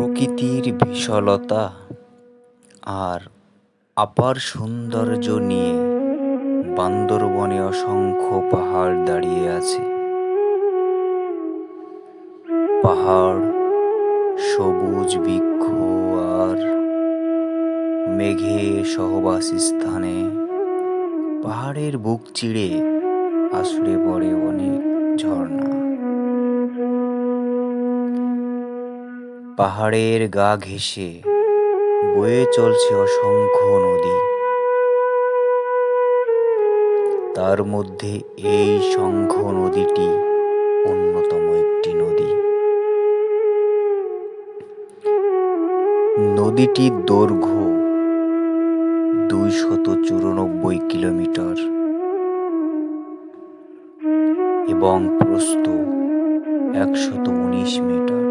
প্রকৃতির বিশালতা আর অপার সৌন্দর্য নিয়ে বান্দরবনে অসংখ্য পাহাড় দাঁড়িয়ে আছে। পাহাড়, সবুজ বৃক্ষ আর মেঘে সহবাসী স্থানে পাহাড়ের বুক চিরে আছড়ে পড়ে অনেক ঝর্ণা। পাহাড়ের গা ঘেঁষে বয়ে চলছে অসংখ্য নদী। তার মধ্যে এই শঙ্খ নদীটি অন্যতম একটি নদী। নদীটির দৈর্ঘ্য 294 কিলোমিটার এবং প্রস্থ 119 মিটার।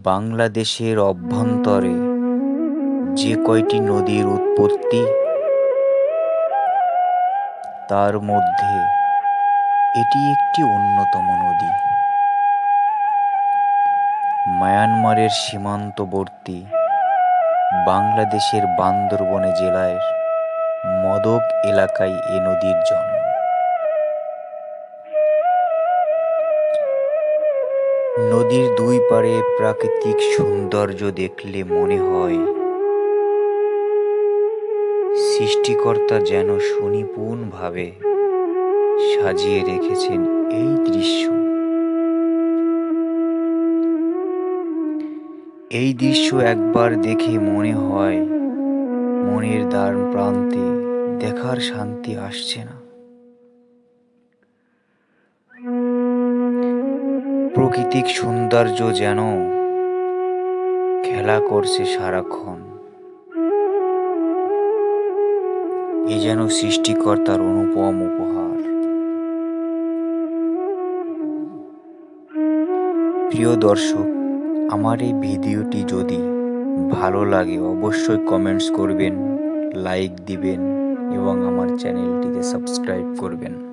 বাংলাদেশের অভ্যন্তরে যে কয়টি নদীর উৎপত্তি, তার মধ্যে এটি একটি অন্যতম নদী। মায়ানমারের সীমান্তবর্তী বাংলাদেশের বান্দরবন জেলার মদক এলাকায় এ নদীর জন্ম। নদীর দুই পাড়ে প্রাকৃতিক সৌন্দর্য দেখলে মনে হয় সৃষ্টিকর্তা যেন সুনিপুণভাবে সাজিয়ে রেখেছেন এই দৃশ্য। এই দৃশ্য একবার দেখে মনে হয় মনের দ্বার প্রান্তে দেখার শান্তি আসছে না। প্রাকৃতিক সৌন্দর্য যেন খেলা করছে সারাক্ষণ। এ যেন সৃষ্টিকর্তার অনুপম উপহার। প্রিয় দর্শক, আমার এই ভিডিওটি যদি ভালো লাগে অবশ্যই কমেন্টস করবেন, লাইক দিবেন এবং আমার চ্যানেলটিকে সাবস্ক্রাইব করবেন।